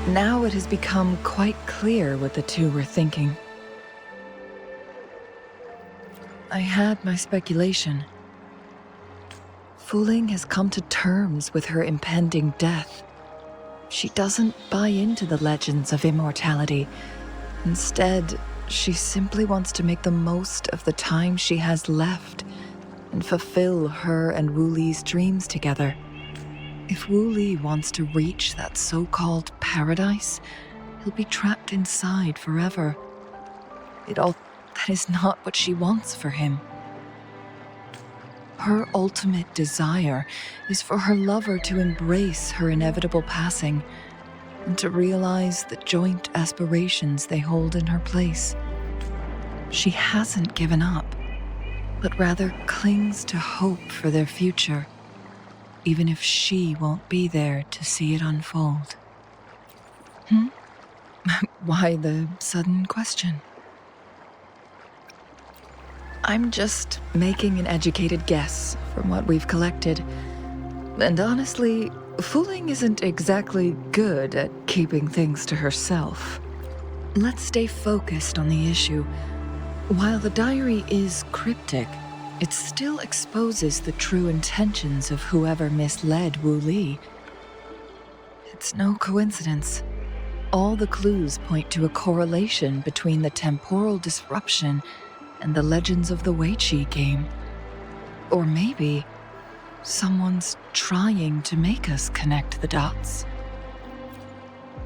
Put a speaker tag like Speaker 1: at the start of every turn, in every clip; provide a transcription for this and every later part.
Speaker 1: Now it has become quite clear what the two were thinking. I had my speculation. Wuthering has come to terms with her impending death. She doesn't buy into the legends of immortality. Instead, she simply wants to make the most of the time she has left and fulfill her and Wu Li's dreams together. If Wu Li wants to reach that so-called paradise, he'll be trapped inside forever. That is not what she wants for him. Her ultimate desire is for her lover to embrace her inevitable passing and to realize the joint aspirations they hold in her place. She hasn't given up, but rather clings to hope for their future, even if she won't be there to see it unfold. Why the sudden question? I'm just making an educated guess from what we've collected. And honestly, Wuthering isn't exactly good at keeping things to herself. Let's stay focused on the issue. While the diary is cryptic, it still exposes the true intentions of whoever misled Wu Li. It's no coincidence. All the clues point to a correlation between the temporal disruption and the legends of the Weiqi game. Or maybe someone's trying to make us connect the dots.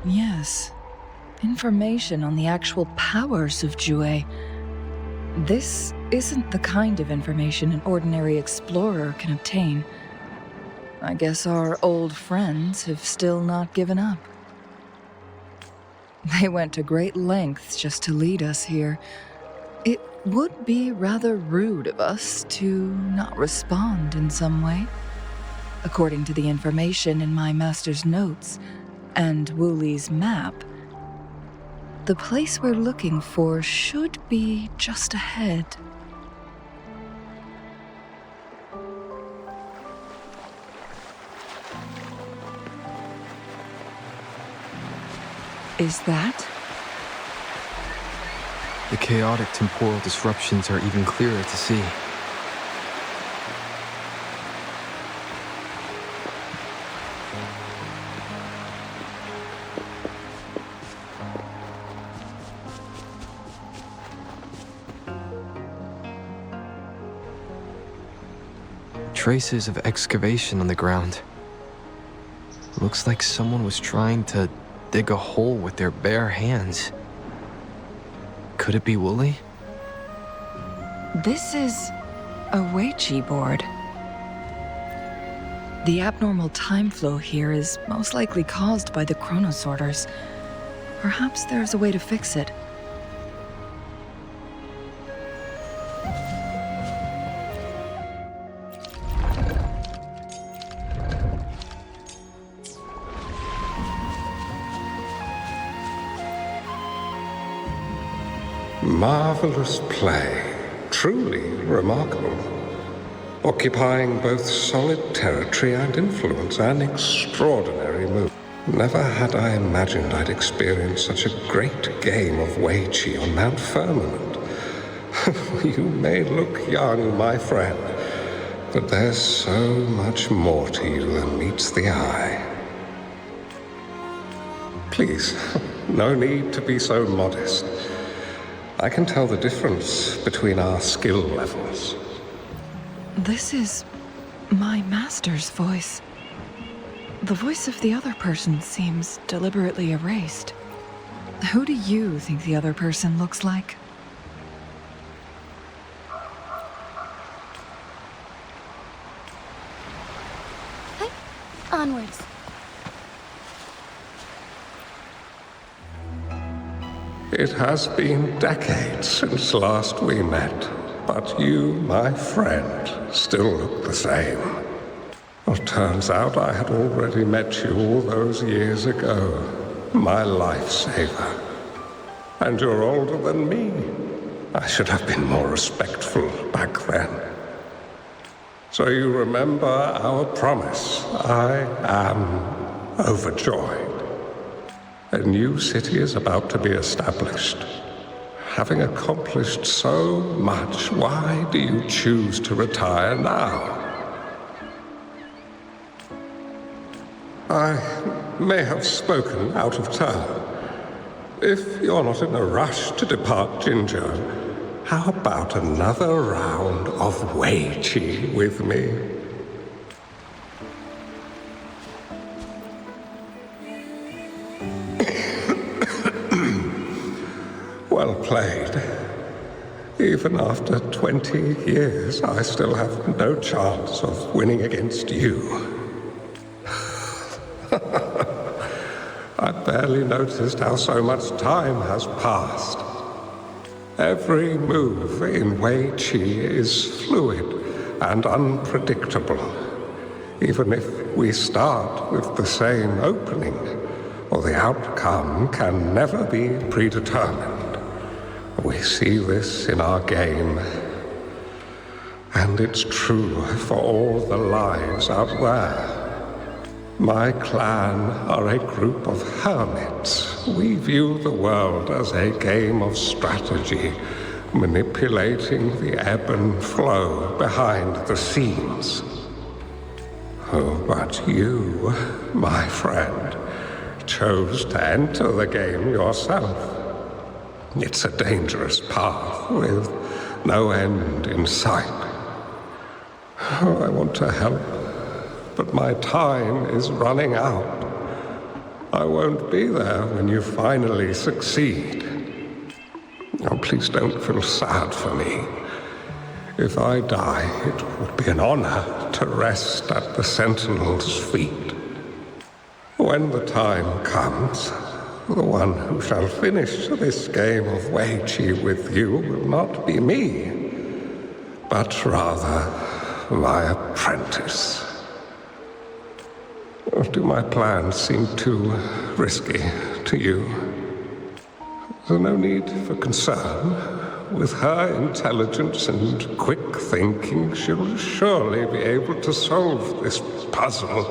Speaker 1: Yes, information on the actual powers of Jue. This isn't the kind of information an ordinary explorer can obtain. I guess our old friends have still not given up. They went to great lengths just to lead us here. It would be rather rude of us to not respond in some way. According to the information in my master's notes and Wu Li's map, The place we're looking for should be just ahead. Is that?
Speaker 2: The chaotic temporal disruptions are even clearer to see. Traces of excavation on the ground. Looks like someone was trying to dig a hole with their bare hands. Could it be Wooly?
Speaker 1: This is a Weiqi board. The abnormal time flow here is most likely caused by the chronosorters. Perhaps there's a way to fix it.
Speaker 3: Marvelous play, truly remarkable. Occupying both solid territory and influence, an extraordinary move. Never had I imagined I'd experience such a great game of Weiqi on Mount Firmament. You may look young, my friend, but there's so much more to you than meets the eye. Please, no need to be so modest. I can tell the difference between our skill levels.
Speaker 1: This is my master's voice. The voice of the other person seems deliberately erased. Who do you think the other person looks like?
Speaker 4: Hey, onwards.
Speaker 3: It has been decades since last we met, but you, my friend, still look the same. Well, turns out I had already met you all those years ago, my lifesaver. And you're older than me. I should have been more respectful back then. So you remember our promise. I am overjoyed. A new city is about to be established. Having accomplished so much, why do you choose to retire now? I may have spoken out of turn. If you're not in a rush to depart Jinzhou, how about another round of Weiqi with me? Well played. Even after 20 years, I still have no chance of winning against you. I barely noticed how so much time has passed. Every move in Weiqi is fluid and unpredictable. Even if we start with the same opening, or the outcome can never be predetermined. We see this in our game, and it's true for all the lives out there. My clan are a group of hermits. We view the world as a game of strategy, manipulating the ebb and flow behind the scenes. Oh, but you, my friend, chose to enter the game yourself. It's a dangerous path with no end in sight. Oh, I want to help, but my time is running out. I won't be there when you finally succeed. Oh, please don't feel sad for me. If I die, it would be an honor to rest at the Sentinel's feet. When the time comes, the one who shall finish this game of Weiqi with you will not be me, but rather my apprentice. Or do my plans seem too risky to you? There's no need for concern. With her intelligence and quick thinking, she'll surely be able to solve this puzzle.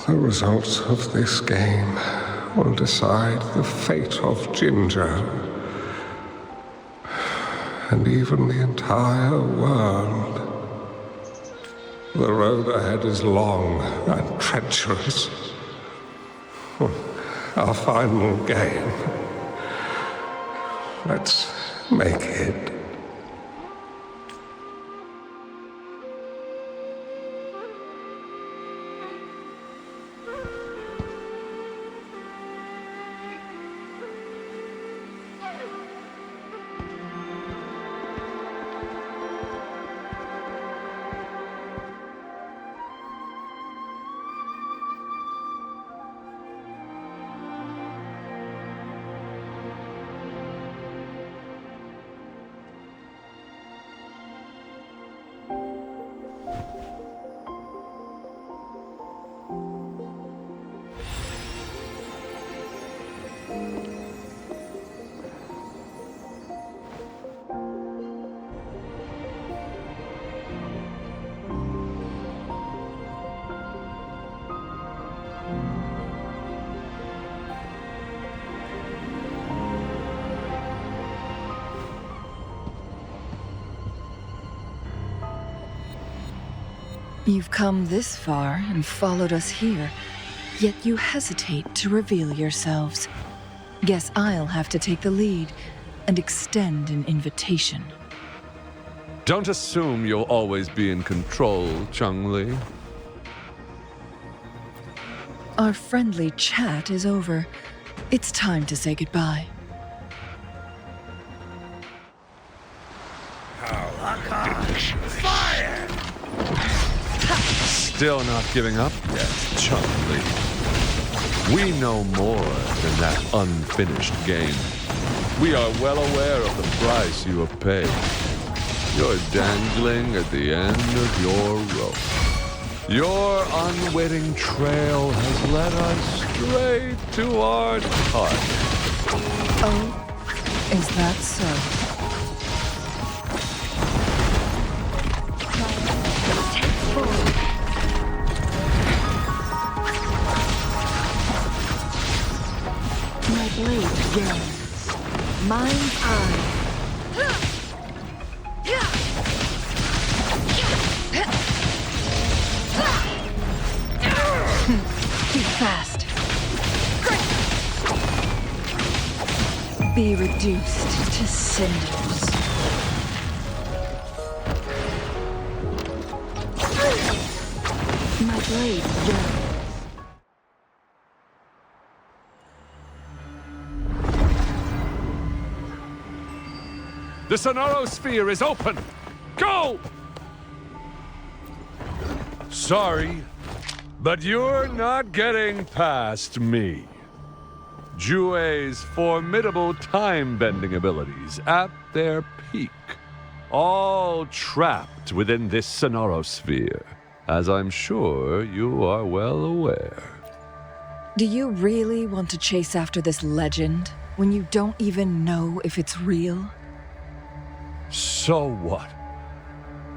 Speaker 3: The results of this game will decide the fate of Ginger, and even the entire world. The road ahead is long and treacherous. Our final game. Let's make it.
Speaker 1: You've come this far and followed us here, yet you hesitate to reveal yourselves. Guess I'll have to take the lead and extend an invitation.
Speaker 5: Don't assume you'll always be in control, Changli.
Speaker 1: Our friendly chat is over. It's time to say goodbye.
Speaker 5: Still not giving up yet, Changli. We know more than that unfinished game. We are well aware of the price you have paid. You're dangling at the end of your rope. Your unwitting trail has led us straight to our target.
Speaker 1: Oh, is that so?
Speaker 6: My blade yearns. Mind's eye.
Speaker 1: Too fast. Be reduced to cinders.
Speaker 6: My blade yearns.
Speaker 5: The Sonosphere is open! Go! Sorry, but you're not getting past me. Jue's formidable time-bending abilities at their peak, all trapped within this Sonosphere, as I'm sure you are well aware.
Speaker 1: Do you really want to chase after this legend when you don't even know if it's real?
Speaker 5: So what?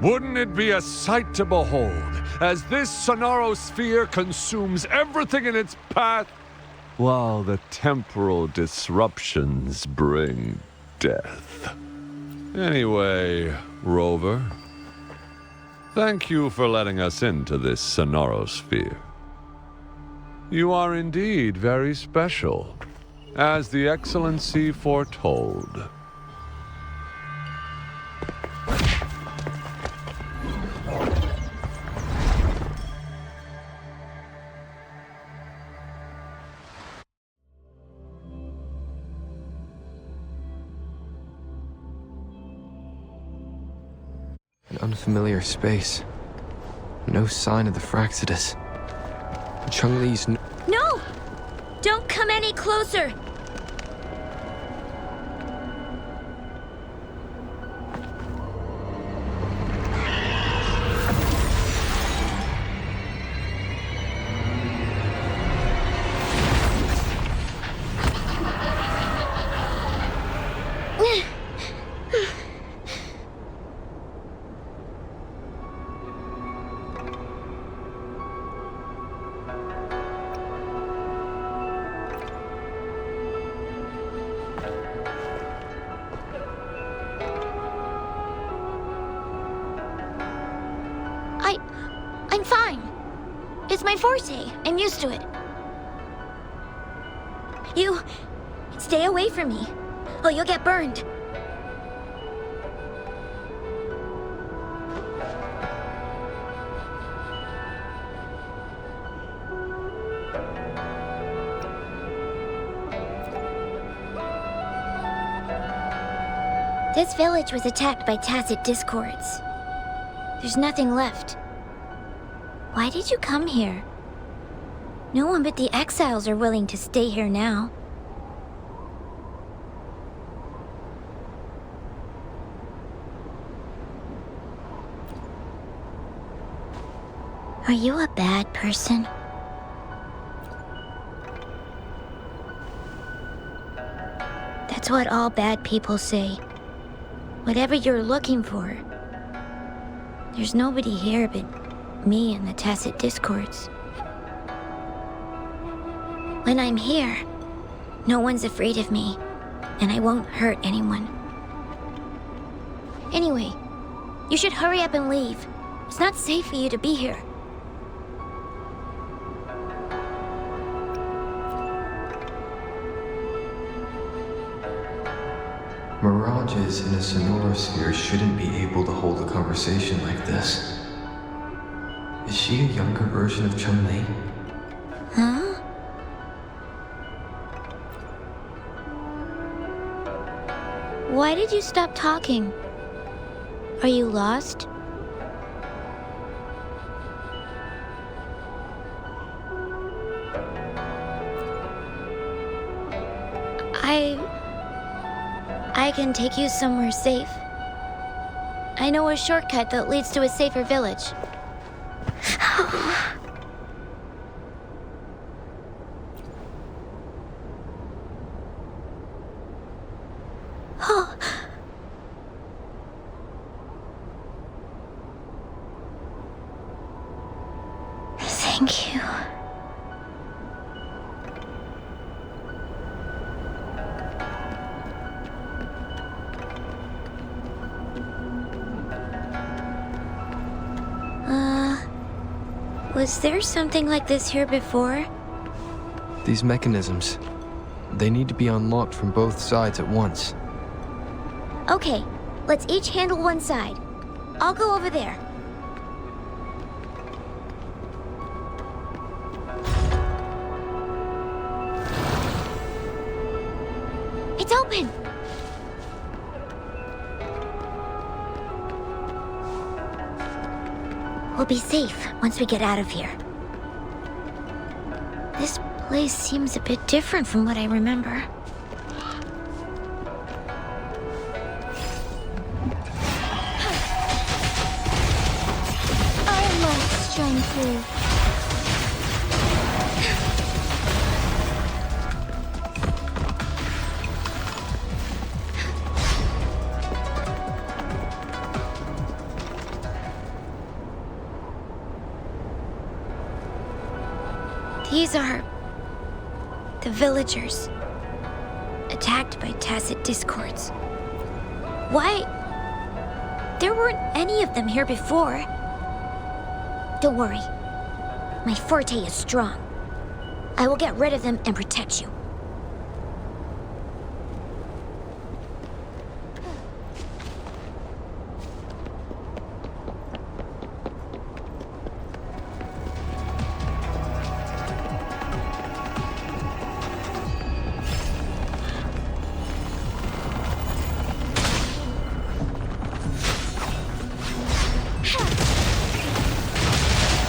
Speaker 5: Wouldn't it be a sight to behold as this Sonosphere consumes everything in its path, while the temporal disruptions bring death? Anyway, Rover, thank you for letting us into this Sonosphere. You are indeed very special, as the Excellency foretold.
Speaker 2: An unfamiliar space. No sign of the Fraxidus. Chungli's
Speaker 4: No! Don't come any closer! I'm fine. It's my forte. I'm used to it. You... stay away from me. Oh, you'll get burned. This village was attacked by tacit discords. There's nothing left. Why did you come here? No one but the exiles are willing to stay here now. Are you a bad person? That's what all bad people say. Whatever you're looking for, there's nobody here but me and the tacit discords. When I'm here, no one's afraid of me, and I won't hurt anyone. Anyway, you should hurry up and leave. It's not safe for you to be here.
Speaker 2: Mirages in a sonorosphere shouldn't be able to hold a conversation like this. Is she a younger version of Changli?
Speaker 4: Huh? Why did you stop talking? Are you lost? I can take you somewhere safe. I know a shortcut that leads to a safer village. Oh. Thank you. Was there something like this here before?
Speaker 2: These mechanisms, they need to be unlocked from both sides at once.
Speaker 4: Okay, let's each handle one side. I'll go over there. It's open! We'll be safe once we get out of here. This place seems a bit different from what I remember. I love Changli. These are the villagers, attacked by tacit discords. Why? There weren't any of them here before. Don't worry. My forte is strong. I will get rid of them and protect you.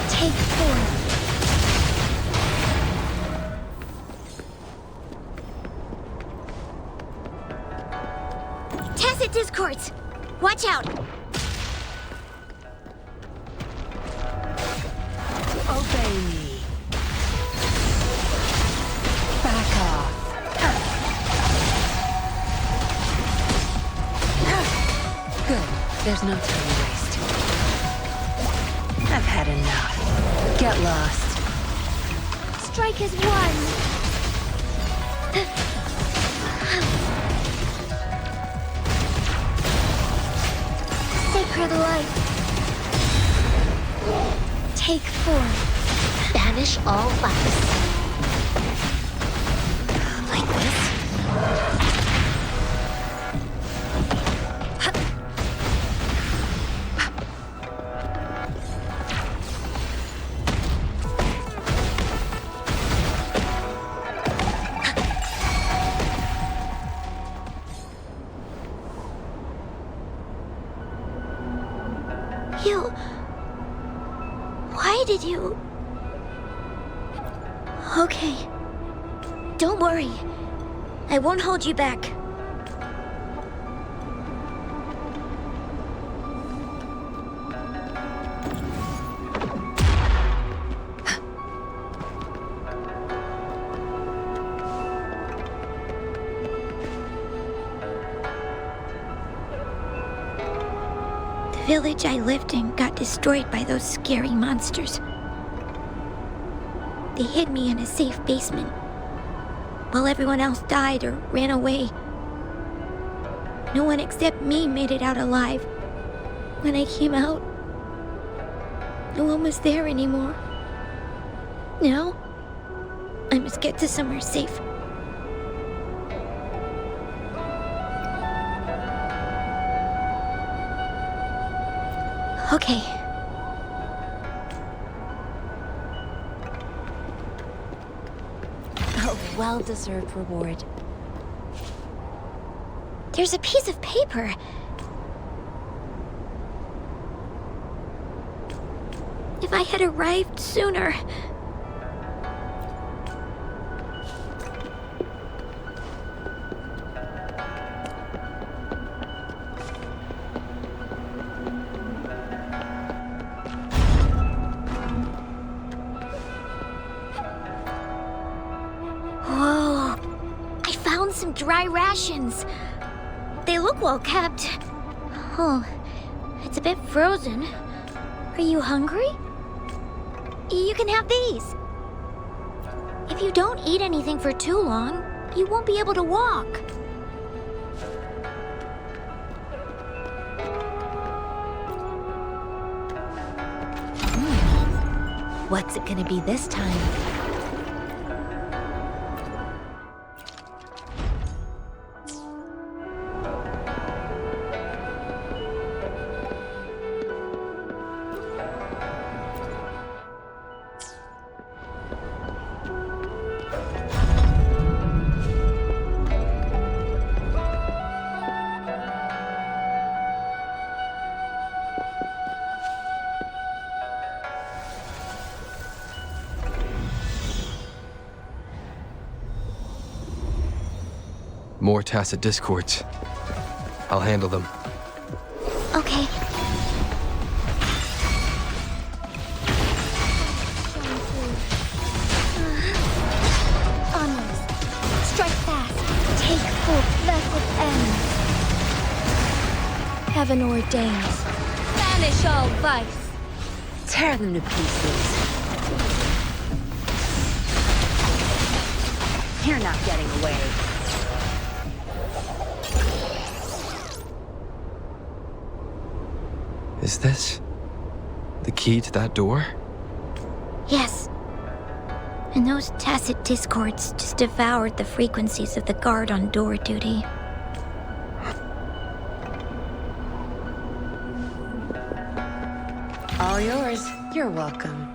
Speaker 4: Take 4. Tacit discords! Watch out!
Speaker 6: Obey me. Back off. Good. There's no time to waste. I've had enough. Get lost.
Speaker 4: Strike as one! Sacred life. Take 4. Banish all vice. Like this? Why did you... Okay. Don't worry. I won't hold you back. The village I lived in got destroyed by those scary monsters. They hid me in a safe basement, while everyone else died or ran away. No one except me made it out alive. When I came out, no one was there anymore. Now, I must get to somewhere safe. Okay.
Speaker 6: A well-deserved reward.
Speaker 4: There's a piece of paper. If I had arrived sooner... Whoa! I found some dry rations. They look well kept. Oh, it's a bit frozen. Are you hungry? You can have these. If you don't eat anything for too long, you won't be able to walk.
Speaker 6: What's it gonna be this time?
Speaker 2: More tacit discords. I'll handle them.
Speaker 4: Okay. Onwards. Strike fast. Take full blessed ends.
Speaker 6: Heaven ordains. Banish all vice. Tear them to pieces. You're not getting away.
Speaker 2: Is this the key to that door?
Speaker 4: Yes. And those tacit discords just devoured the frequencies of the guard on door duty.
Speaker 6: All yours. You're welcome.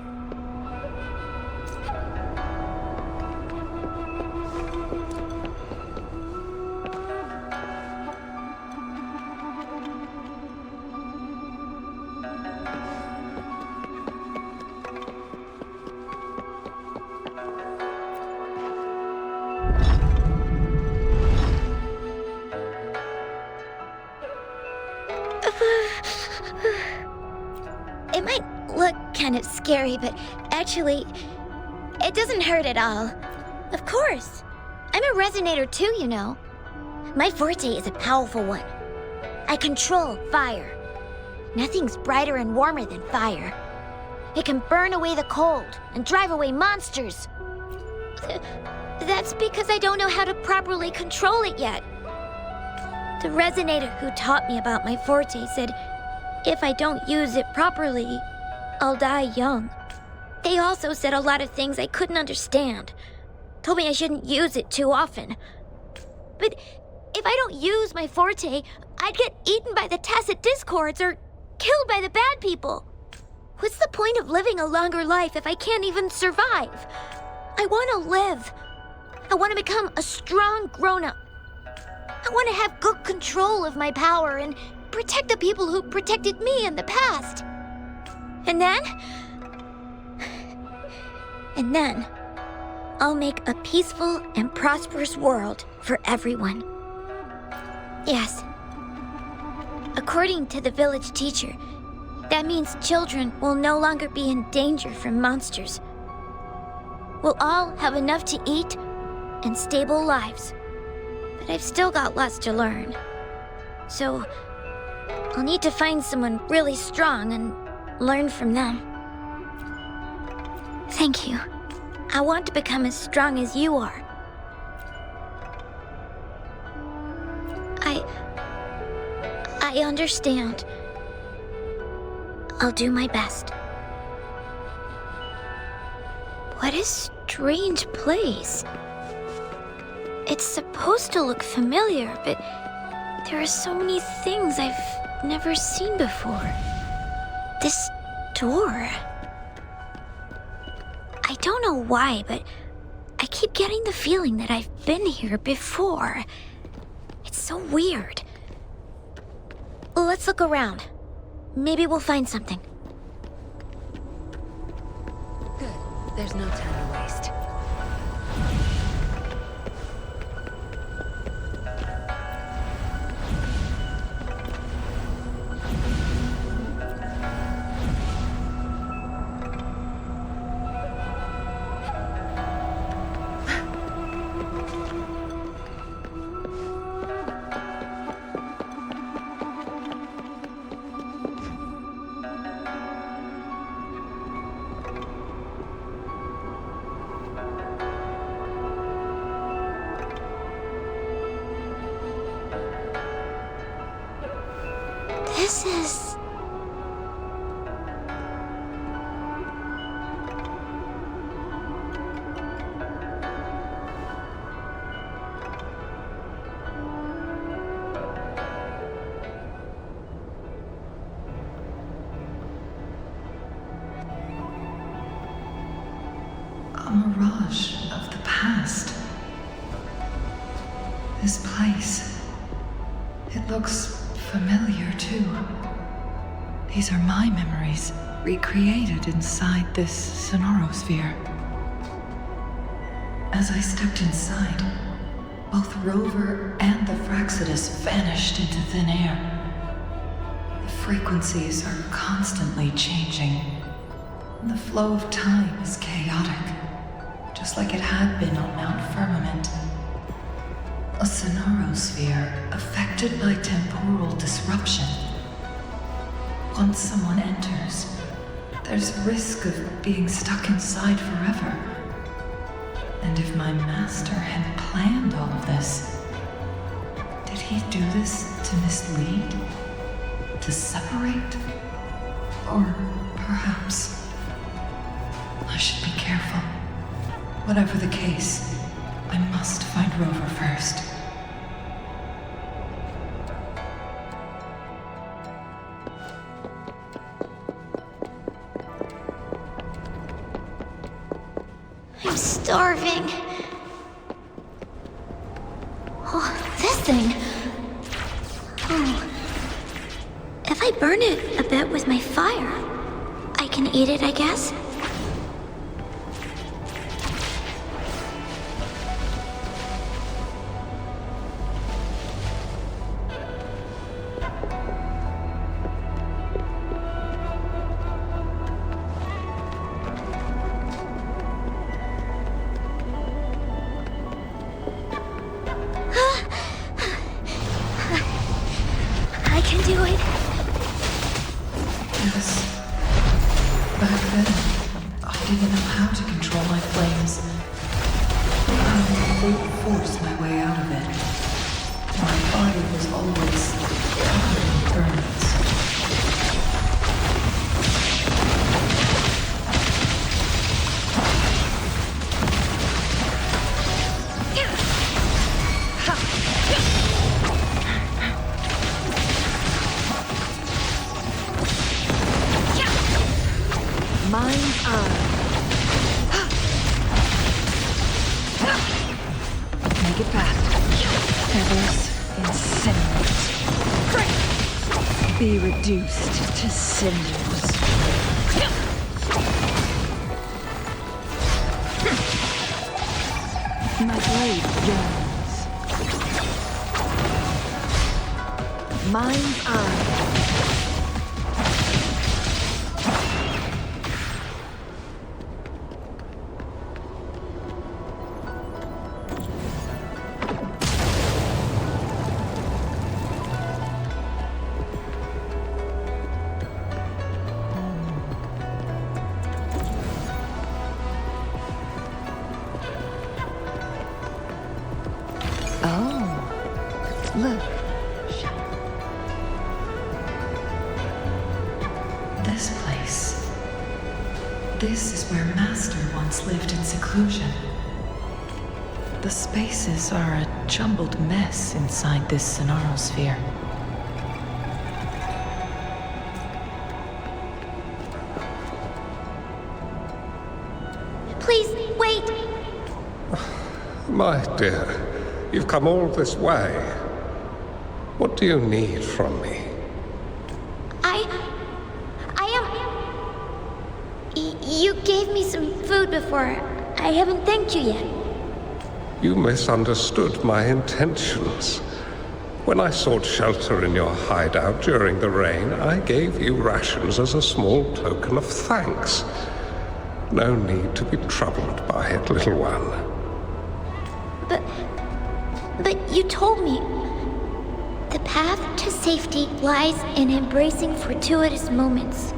Speaker 4: It might look kind of scary, but actually, it doesn't hurt at all. Of course. I'm a resonator too, you know. My forte is a powerful one. I control fire. Nothing's brighter and warmer than fire. It can burn away the cold and drive away monsters. That's because I don't know how to properly control it yet. The resonator who taught me about my forte said if I don't use it properly, I'll die young. They also said a lot of things I couldn't understand. Told me I shouldn't use it too often. But if I don't use my forte, I'd get eaten by the tacit discords or killed by the bad people. What's the point of living a longer life if I can't even survive? I want to live. I want to become a strong grown-up. I want to have good control of my power and protect the people who protected me in the past. And then, I'll make a peaceful and prosperous world for everyone. Yes. According to the village teacher, that means children will no longer be in danger from monsters. We'll all have enough to eat and stable lives. But I've still got lots to learn. So, I'll need to find someone really strong and learn from them. Thank you. I want to become as strong as you are. I understand. I'll do my best. What a strange place. It's supposed to look familiar, but there are so many things I've never seen before. This door. I don't know why, but I keep getting the feeling that I've been here before. It's so weird. Let's look around. Maybe we'll find something.
Speaker 6: Good. There's no time to waste.
Speaker 4: This is...
Speaker 1: A mirage of the past. This place. It looks familiar too. These are my memories, recreated inside this sonorosphere. As I stepped inside, both Rover and the Fraxidus vanished into thin air. The frequencies are constantly changing. The flow of time is chaotic, just like it had been on Mount Firmament. A sonorosphere affected by temporal disruption. Once someone enters, there's risk of being stuck inside forever. And if my master had planned all of this, did he do this to mislead? To separate? Or perhaps I should be careful. Whatever the case, I must find Rover first.
Speaker 4: I'm starving. Oh, this thing. Oh. If I burn it a bit with my fire, I can eat it, I guess? I can do it.
Speaker 1: Yes. Back then, Mind's eye. Make it fast. Feathers incinerate. Be reduced to cinders. My blade yearns. Mind's eye. Look. This place. This is where Master once lived in seclusion. The spaces are a jumbled mess inside this Sonaro sphere.
Speaker 4: Please, wait!
Speaker 3: My dear, you've come all this way. What do you need from me?
Speaker 4: You gave me some food before. I haven't thanked you yet.
Speaker 3: You misunderstood my intentions. When I sought shelter in your hideout during the rain, I gave you rations as a small token of thanks. No need to be troubled by it, little one.
Speaker 4: But you told me the path to safety lies in embracing fortuitous moments.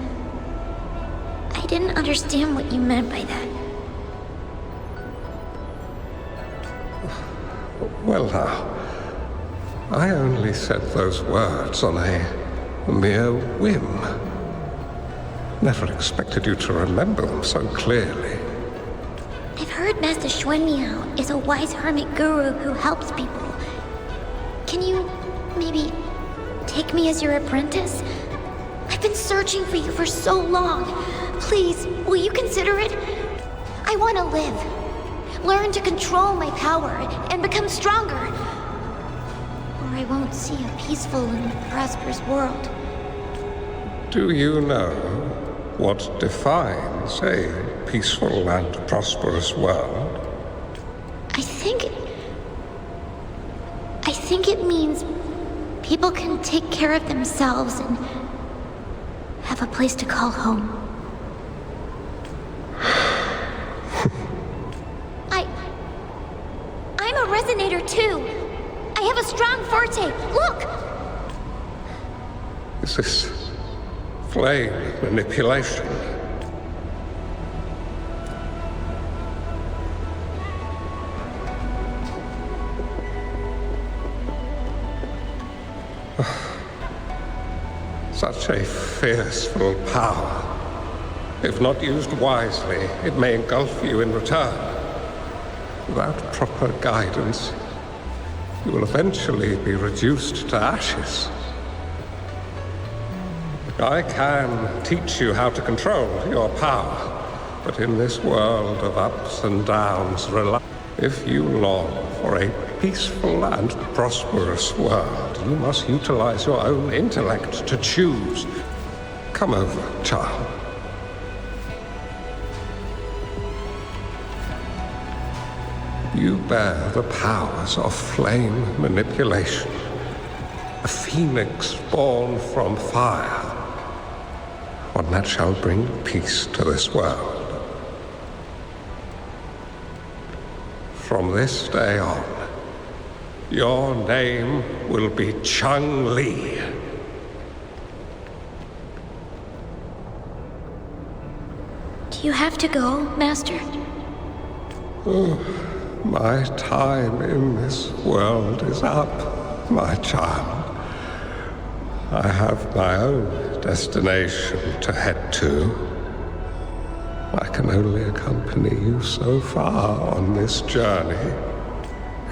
Speaker 4: I didn't understand what you meant by that.
Speaker 3: Well now, I only said those words on a mere whim. Never expected you to remember them so clearly.
Speaker 4: I've heard Master Xuanmiao is a wise hermit guru who helps people. Can you maybe take me as your apprentice? I've been searching for you for so long. Please, will you consider it? I want to live. Learn to control my power and become stronger. Or I won't see a peaceful and prosperous world.
Speaker 3: Do you know what defines a peaceful and prosperous world?
Speaker 4: I think it means people can take care of themselves and have a place to call home. I'm a resonator too. I have a strong forte. Look!
Speaker 3: Is this flame manipulation? Such a fearful power. If not used wisely, it may engulf you in return. Without proper guidance, you will eventually be reduced to ashes. I can teach you how to control your power, but in this world of ups and downs, if you long for a peaceful and prosperous world, you must utilize your own intellect to choose. Come over, child. You bear the powers of flame manipulation, a phoenix born from fire, one that shall bring peace to this world. From this day on, your name will be Changli.
Speaker 4: Do you have to go, Master?
Speaker 3: My time in this world is up, my child. I have my own destination to head to. I can only accompany you so far on this journey.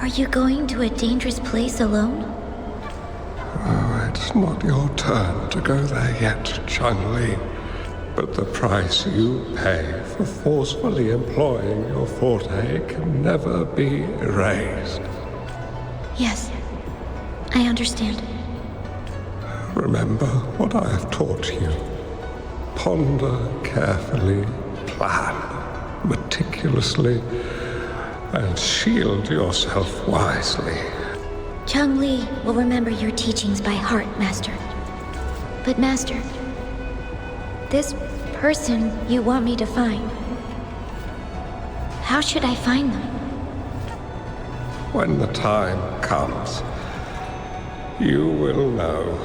Speaker 4: Are you going to a dangerous place alone?
Speaker 3: Oh, it's not your turn to go there yet, Changli. But the price you pay for forcefully employing your forte can never be erased.
Speaker 4: Yes, I understand.
Speaker 3: Remember what I have taught you. Ponder carefully, plan meticulously, and shield yourself wisely.
Speaker 4: Changli will remember your teachings by heart, Master. But Master, this person you want me to find, how should I find them?
Speaker 3: When the time comes, you will know.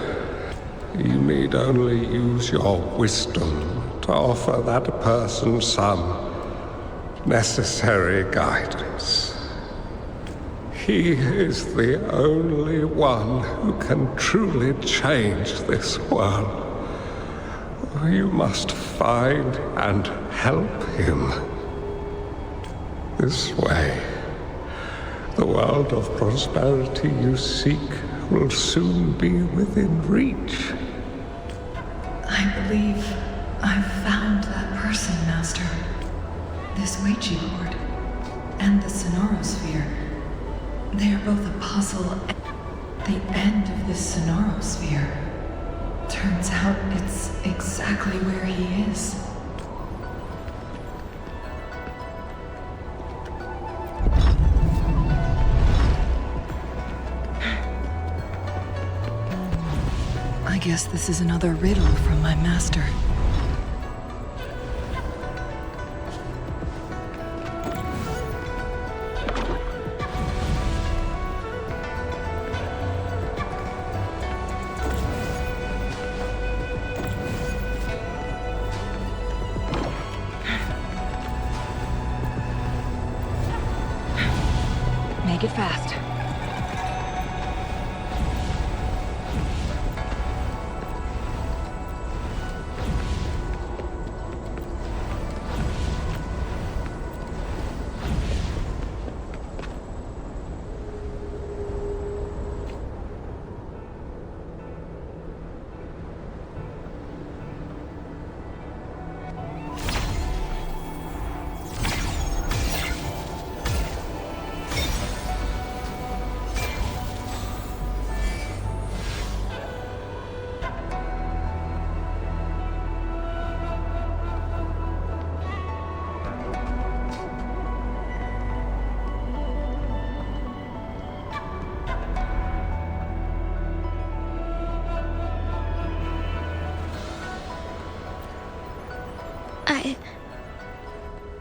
Speaker 3: You need only use your wisdom to offer that person some necessary guidance. He is the only one who can truly change this world. You must find and help him. This way, the world of prosperity you seek will soon be within reach.
Speaker 1: I believe I've found that person, Master. This Weichi cord and the Sonorosphere. They are both a puzzle. The end of this Sonorosphere. Turns out it's exactly where he is. I guess this is another riddle from my master. Make it fast.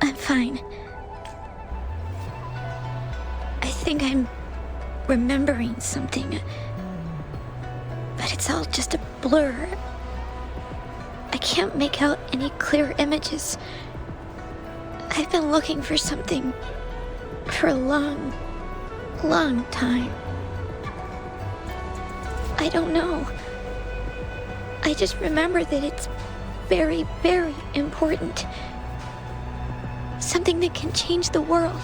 Speaker 4: I'm fine. I think I'm remembering something. But it's all just a blur. I can't make out any clear images. I've been looking for something for a long, long time. I don't know. I just remember that it's very, very important. Something that can change the world.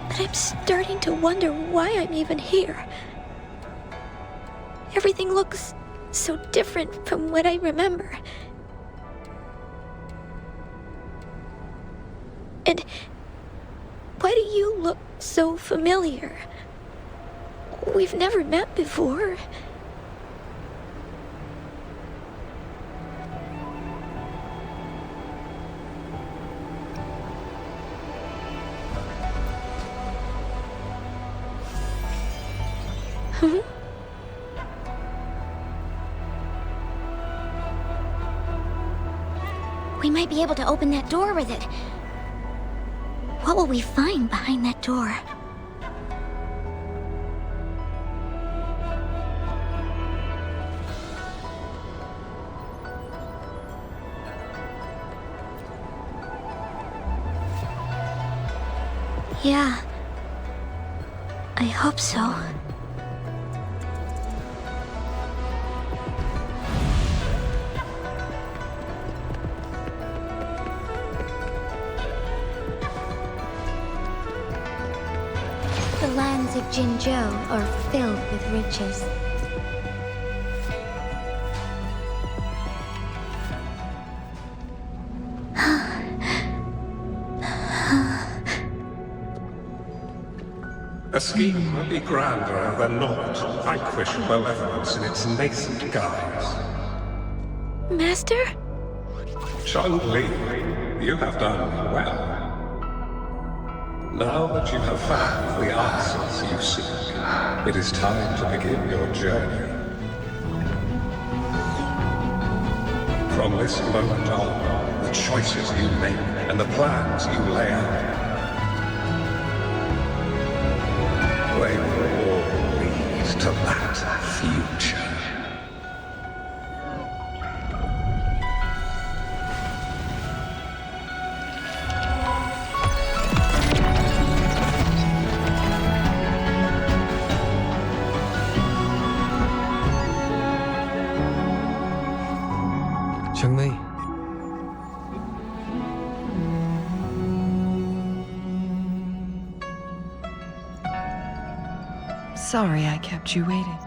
Speaker 4: But I'm starting to wonder why I'm even here. Everything looks so different from what I remember. And why do you look so familiar? We've never met before. We might be able to open that door with it. What will we find behind that door? Yeah, I hope so. Jinzhou are filled with riches.
Speaker 3: A scheme would be grander than not to vanquish malevolence in its nascent guise.
Speaker 4: Master?
Speaker 3: Changli, you have done well. Now that you have found the answers you seek, it is time to begin your journey. From this moment on, the choices you make and the plans you lay out, they will all lead to that future.
Speaker 2: Changli.
Speaker 1: Sorry I kept you waiting.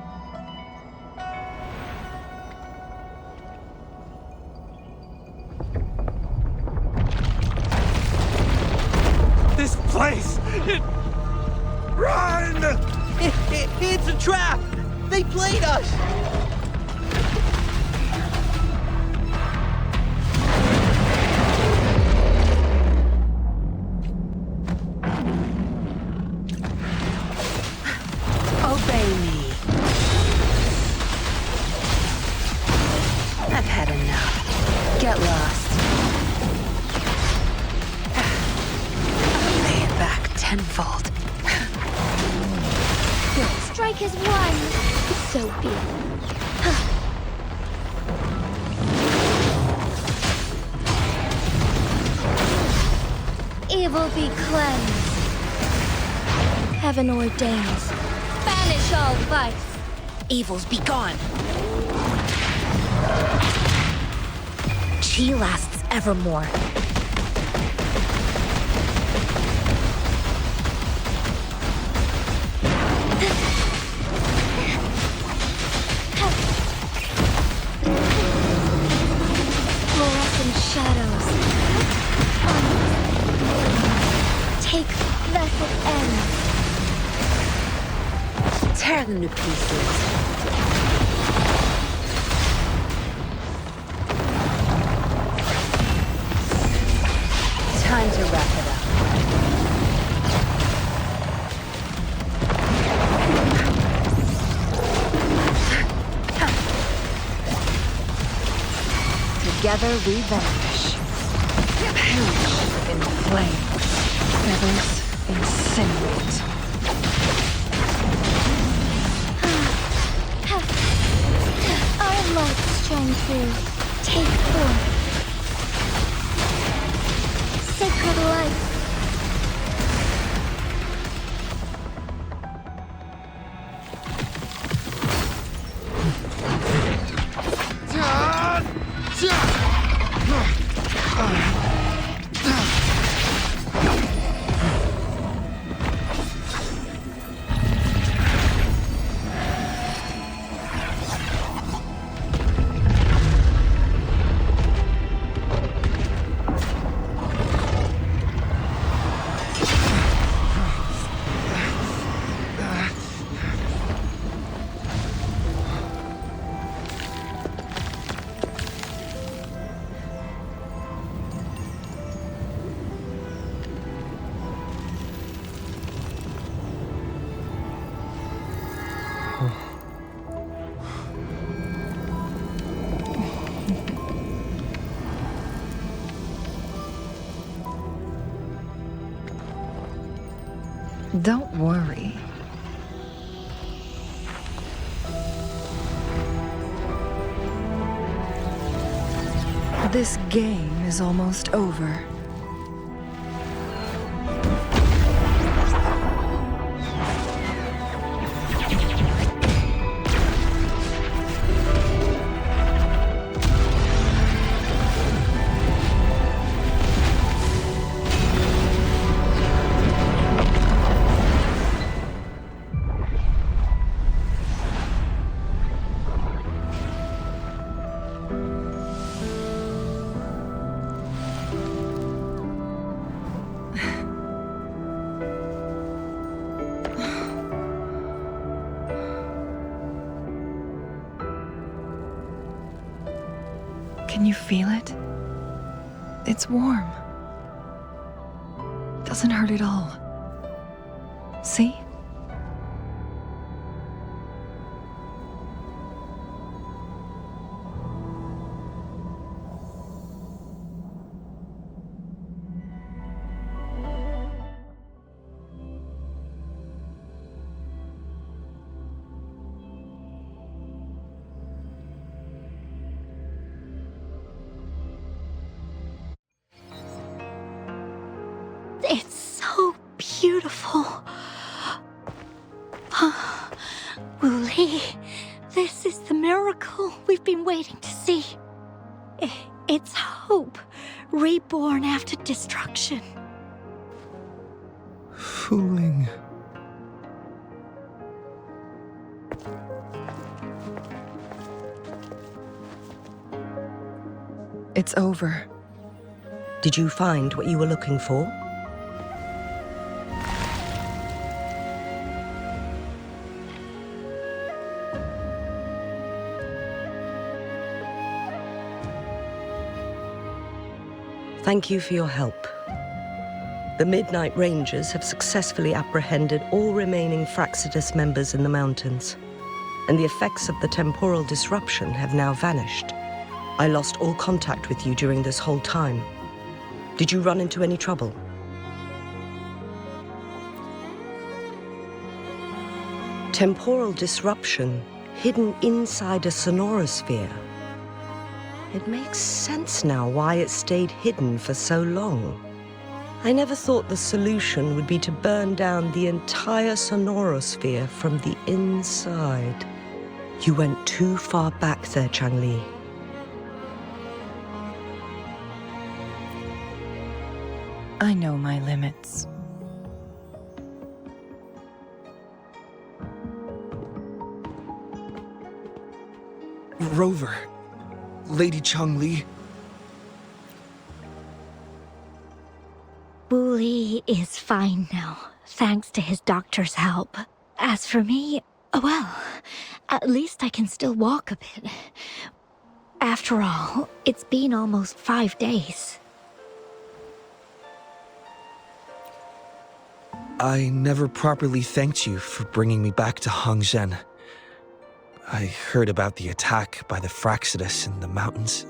Speaker 7: This place! Run! It's a trap! They played us!
Speaker 6: Obey me. I've had enough. Get lost. I'll pay it back tenfold.
Speaker 4: Strike as one. So be it. Evil be cleansed. Heaven ordains. Banish all vice.
Speaker 6: Evils be gone. Chi lasts evermore.
Speaker 4: Fluorescent shadows. Take blessed end.
Speaker 6: Tear them to pieces. Time to wrap it up. Together we vanish.
Speaker 1: Perish in flame. Feathers incinerate.
Speaker 4: Our lights shine through. Take forth. Sacred light.
Speaker 1: Don't worry. This game is almost over. Can you feel it? It's warm. Doesn't hurt at all. See?
Speaker 4: It's so beautiful. Wooly, this is the miracle we've been waiting to see. It's hope, reborn after destruction.
Speaker 2: Fooling.
Speaker 1: It's over.
Speaker 8: Did you find what you were looking for? Thank you for your help. The Midnight Rangers have successfully apprehended all remaining Fraxidus members in the mountains, and the effects of the temporal disruption have now vanished. I lost all contact with you during this whole time. Did you run into any trouble? Temporal disruption hidden inside a sonorosphere. It makes sense now why it stayed hidden for so long. I never thought the solution would be to burn down the entire sonorosphere from the inside. You went too far back there, Changli.
Speaker 1: I know my limits.
Speaker 9: Rover. Lady Changli.
Speaker 4: Wooly is fine now, thanks to his doctor's help. As for me, well, at least I can still walk a bit. After all, it's been almost 5 days.
Speaker 9: I never properly thanked you for bringing me back to Hongzhen. I heard about the attack by the Fraxidus in the mountains.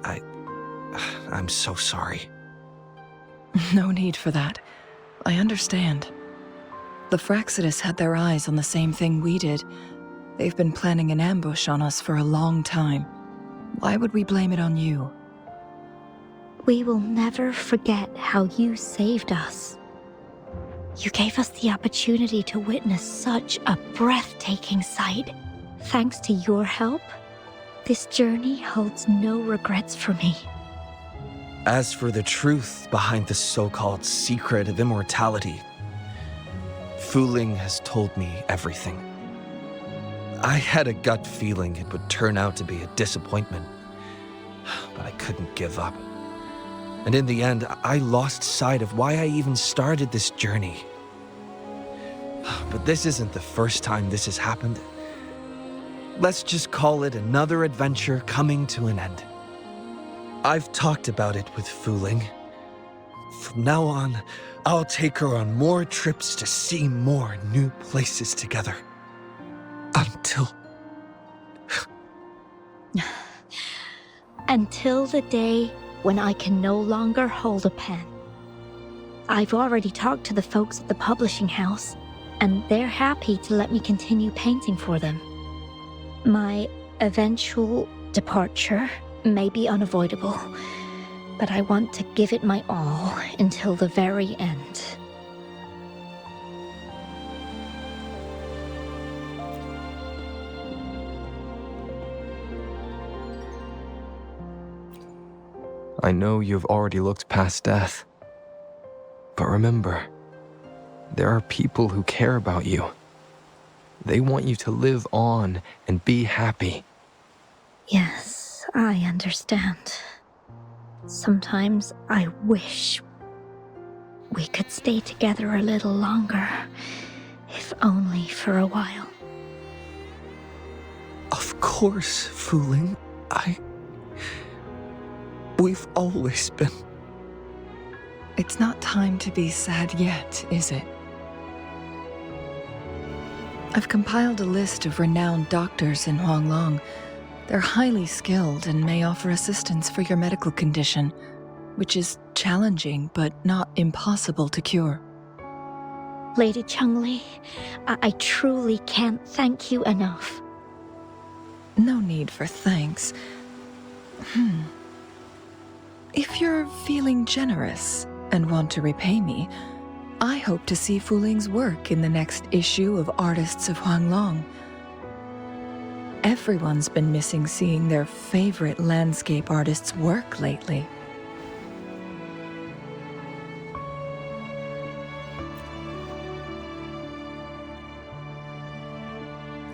Speaker 9: I'm so sorry.
Speaker 1: No need for that. I understand. The Fraxidus had their eyes on the same thing we did. They've been planning an ambush on us for a long time. Why would we blame it on you?
Speaker 4: We will never forget how you saved us. You gave us the opportunity to witness such a breathtaking sight. Thanks to your help, this journey holds no regrets for me.
Speaker 9: As for the truth behind the so-called secret of immortality, Fooling has told me everything. I had a gut feeling it would turn out to be a disappointment, but I couldn't give up. And in the end, I lost sight of why I even started this journey. But this isn't the first time this has happened. Let's just call it another adventure coming to an end. I've talked about it with Fooling. From now on, I'll take her on more trips to see more new places together.
Speaker 4: Until the day when I can no longer hold a pen. I've already talked to the folks at the publishing house, and they're happy to let me continue painting for them. My eventual departure may be unavoidable, but I want to give it my all until the very end.
Speaker 2: I know you've already looked past death. But remember, there are people who care about you. They want you to live on and be happy.
Speaker 4: Yes, I understand. Sometimes I wish we could stay together a little longer, if only for a while.
Speaker 9: Of course, Fooling. We've always been.
Speaker 1: It's not time to be sad yet, is it? I've compiled a list of renowned doctors in Huanglong. They're highly skilled and may offer assistance for your medical condition, which is challenging but not impossible to cure.
Speaker 4: Lady Changli, I truly can't thank you enough.
Speaker 1: No need for thanks. If you're feeling generous and want to repay me, I hope to see Fu Ling's work in the next issue of Artists of Huanglong. Everyone's been missing seeing their favorite landscape artists work lately.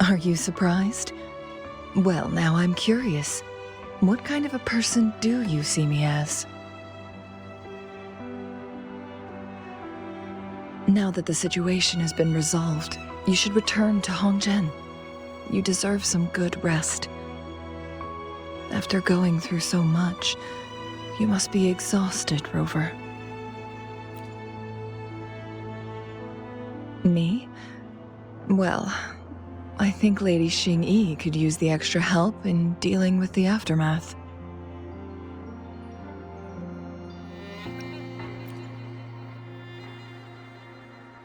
Speaker 1: Are you surprised? Well, now I'm curious. What kind of a person do you see me as? Now that the situation has been resolved, you should return to Hongzhen. You deserve some good rest. After going through so much, you must be exhausted, Rover. Me? Well, I think Lady Xing-Yi could use the extra help in dealing with the aftermath.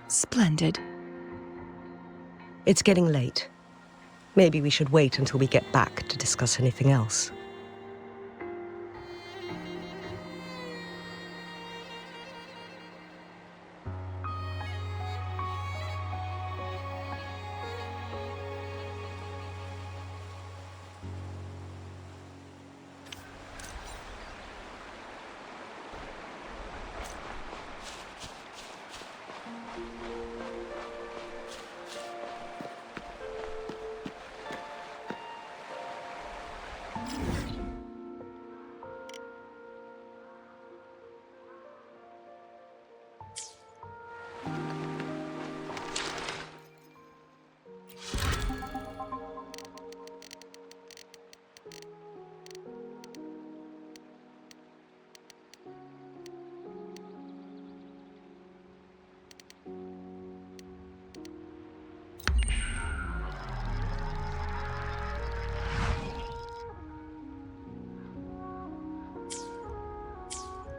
Speaker 1: Splendid.
Speaker 8: It's getting late. Maybe we should wait until we get back to discuss anything else.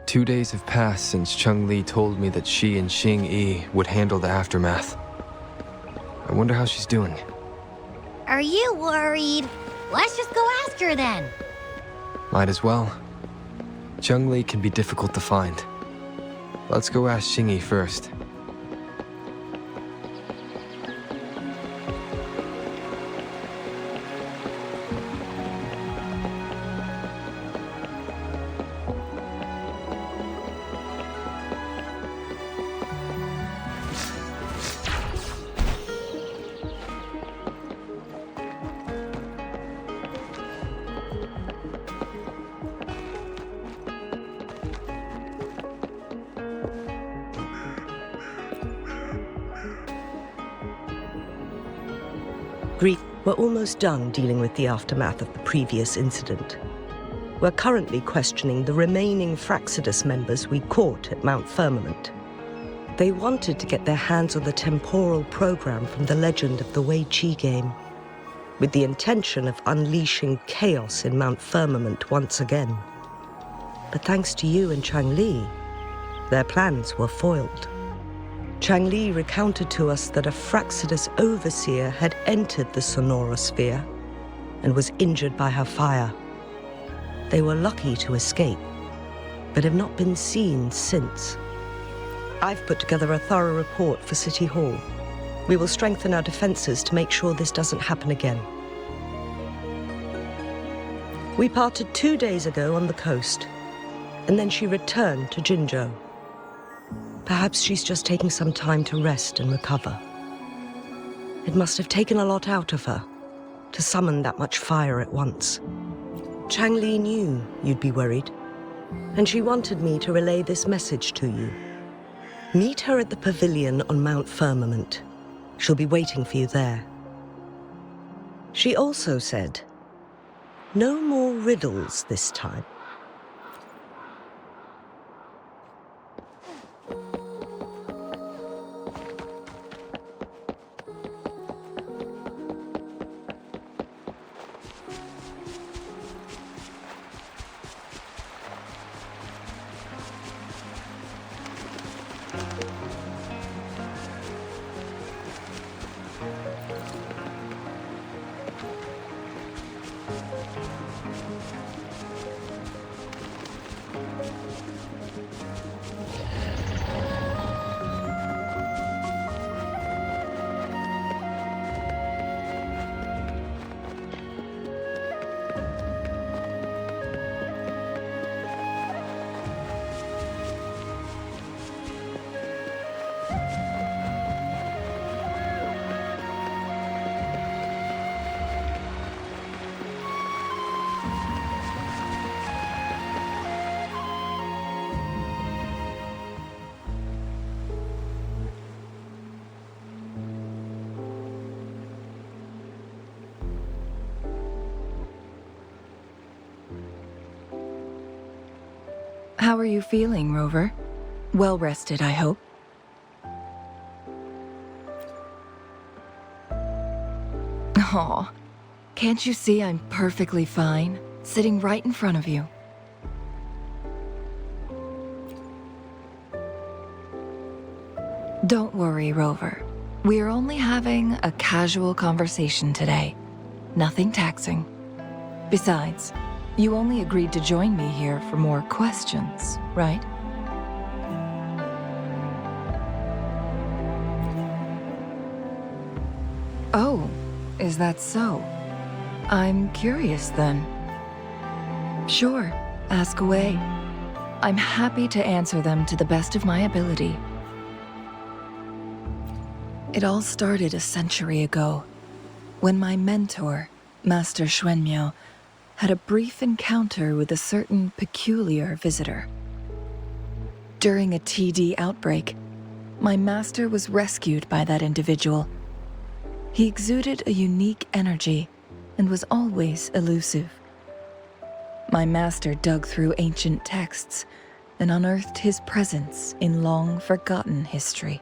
Speaker 2: Two days have passed since Changli told me that she and Xing-Yi would handle the aftermath. I wonder how she's doing.
Speaker 4: Are you worried? Let's just go ask her then.
Speaker 2: Might as well. Changli can be difficult to find. Let's go ask Xing-Yi first.
Speaker 8: Greek, we're almost done dealing with the aftermath of the previous incident. We're currently questioning the remaining Fraxidus members we caught at Mount Firmament. They wanted to get their hands on the temporal program from the legend of the Wei Qi game, with the intention of unleashing chaos in Mount Firmament once again. But thanks to you and Changli, their plans were foiled. Changli recounted to us that a Fraxidus overseer had entered the sonorosphere and was injured by her fire. They were lucky to escape, but have not been seen since. I've put together a thorough report for City Hall. We will strengthen our defenses to make sure this doesn't happen again. We parted 2 days ago on the coast, and then she returned to Jinzhou. Perhaps she's just taking some time to rest and recover. It must have taken a lot out of her to summon that much fire at once. Changli knew you'd be worried, and she wanted me to relay this message to you. Meet her at the pavilion on Mount Firmament. She'll be waiting for you there. She also said, no more riddles this time.
Speaker 1: How are you feeling, Rover? Well rested, I hope. Aw, can't you see I'm perfectly fine, sitting right in front of you? Don't worry, Rover. We're only having a casual conversation today. Nothing taxing. Besides, you only agreed to join me here for more questions, right? Oh, is that so? I'm curious then. Sure, ask away. I'm happy to answer them to the best of my ability. It all started a century ago, when my mentor, Master Xuanmiao, had a brief encounter with a certain peculiar visitor. During a TD outbreak, my master was rescued by that individual. He exuded a unique energy and was always elusive. My master dug through ancient texts and unearthed his presence in long-forgotten history.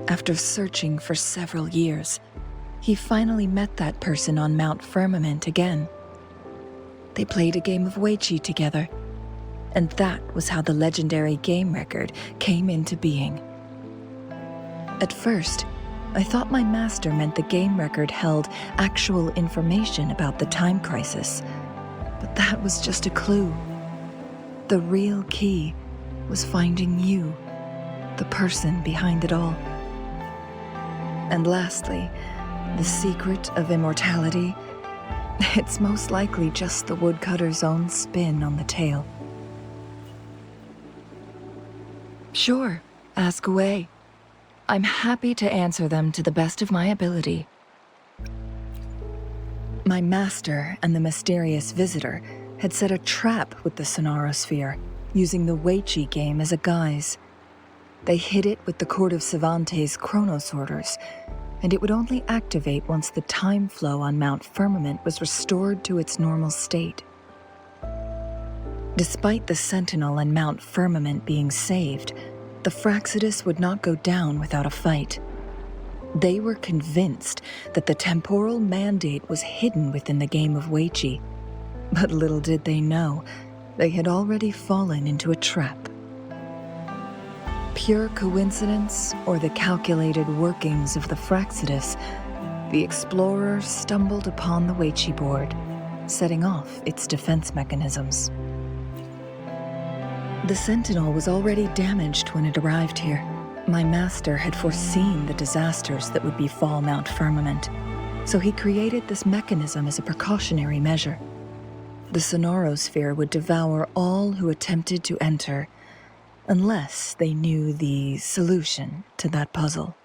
Speaker 1: After searching for several years, he finally met that person on Mount Firmament again. They played a game of Weiqi together, and that was how the legendary game record came into being. At first, I thought my master meant the game record held actual information about the time crisis, but that was just a clue. The real key was finding you, the person behind it all. And lastly, the secret of immortality, it's most likely just the woodcutter's own spin on the tale. Sure, ask away. I'm happy to answer them to the best of my ability. My master and the mysterious visitor had set a trap with the Sonorosphere, using the Weiqi game as a guise. They hid it with the Court of Cervantes' Chronos orders, and it would only activate once the time flow on Mount Firmament was restored to its normal state. Despite the Sentinel and Mount Firmament being saved, the Fraxidus would not go down without a fight. They were convinced that the temporal mandate was hidden within the game of Weiqi, but little did they know, they had already fallen into a trap. Pure coincidence or the calculated workings of the Fraxidus, the explorer stumbled upon the Weiqi board, setting off its defense mechanisms. The Sentinel was already damaged when it arrived here. My master had foreseen the disasters that would befall Mount Firmament, so he created this mechanism as a precautionary measure. The Sonorosphere would devour all who attempted to enter, unless they knew the solution to that puzzle.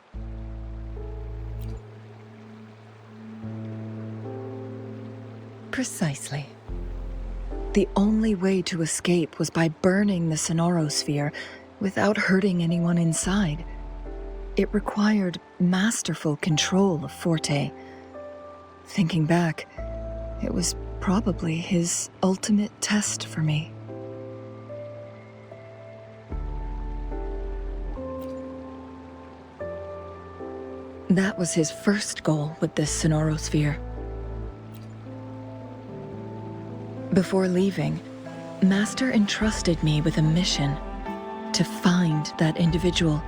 Speaker 1: Precisely. The only way to escape was by burning the Sonorosphere without hurting anyone inside. It required masterful control of Forte. Thinking back, it was probably his ultimate test for me. That was his first goal with this Sonorosphere. Before leaving, Master entrusted me with a mission to find that individual,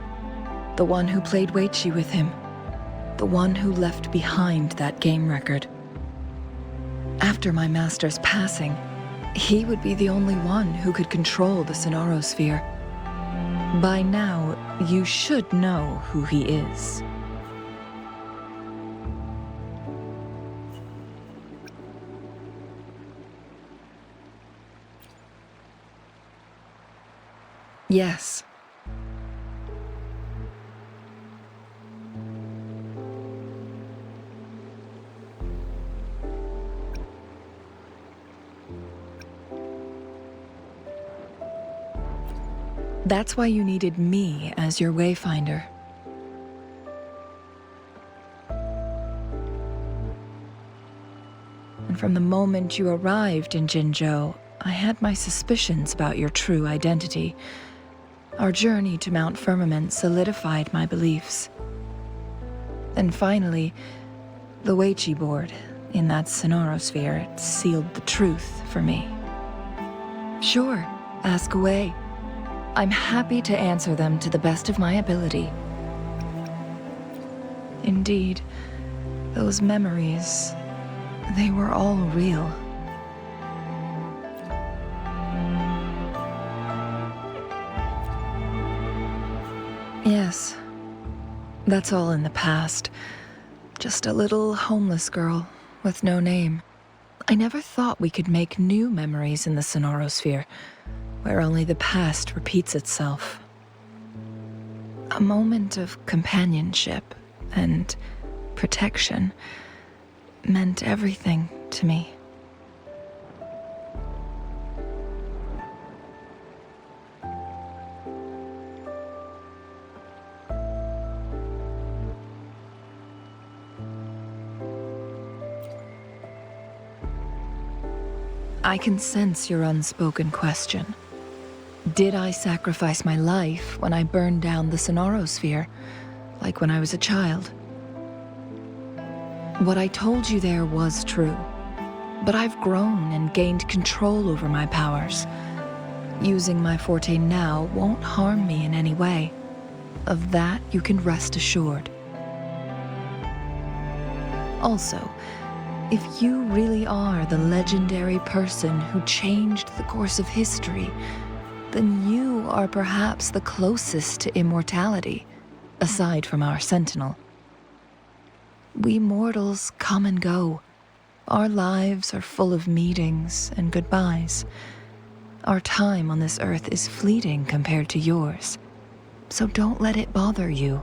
Speaker 1: the one who played Weiqi with him, the one who left behind that game record. After my master's passing, he would be the only one who could control the Sonorosphere. By now, you should know who he is. Yes. That's why you needed me as your wayfinder. And from the moment you arrived in Jinzhou, I had my suspicions about your true identity. Our journey to Mount Firmament solidified my beliefs. And finally, the Weiqi board in that sonorosphere sealed the truth for me. Sure, ask away. I'm happy to answer them to the best of my ability. Indeed, those memories, they were all real. Yes, that's all in the past. Just a little homeless girl with no name. I never thought we could make new memories in the sonorosphere, where only the past repeats itself. A moment of companionship and protection meant everything to me. I can sense your unspoken question. Did I sacrifice my life when I burned down the sonorosphere, like when I was a child? What I told you there was true, but I've grown and gained control over my powers. Using my forte now won't harm me in any way. Of that you can rest assured. Also, if you really are the legendary person who changed the course of history, then you are perhaps the closest to immortality, aside from our sentinel. We mortals come and go. Our lives are full of meetings and goodbyes. Our time on this earth is fleeting compared to yours, so don't let it bother you.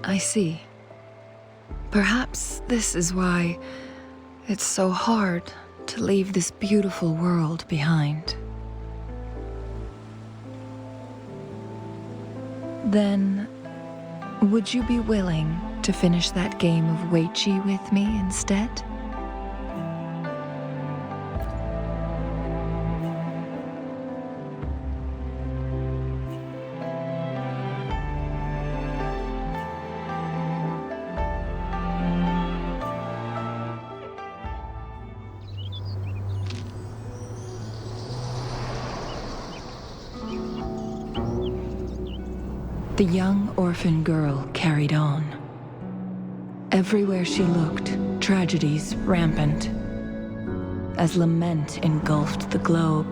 Speaker 1: I see. Perhaps this is why it's so hard to leave this beautiful world behind. Then, would you be willing to finish that game of Weiqi with me instead? The young orphan girl carried on. Everywhere she looked, tragedies rampant. As lament engulfed the globe,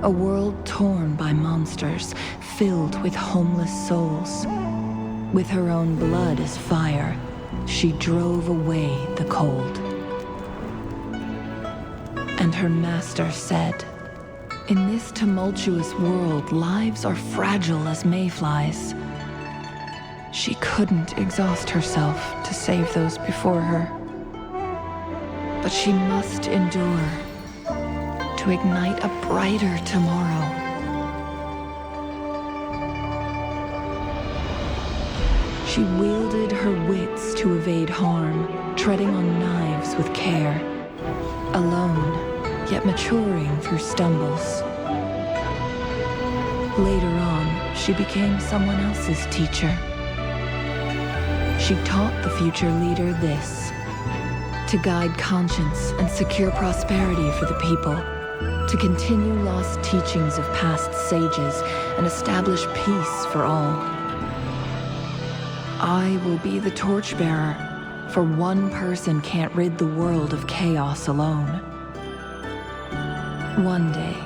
Speaker 1: a world torn by monsters, filled with homeless souls. With her own blood as fire, she drove away the cold. And her master said, "In this tumultuous world, lives are fragile as mayflies." She couldn't exhaust herself to save those before her. But she must endure to ignite a brighter tomorrow. She wielded her wits to evade harm, treading on knives with care. Alone, yet maturing through stumbles. Later on, she became someone else's teacher. She taught the future leader this: to guide conscience and secure prosperity for the people, to continue lost teachings of past sages and establish peace for all. I will be the torchbearer, for one person can't rid the world of chaos alone. One day,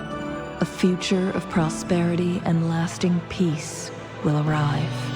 Speaker 1: a future of prosperity and lasting peace will arrive.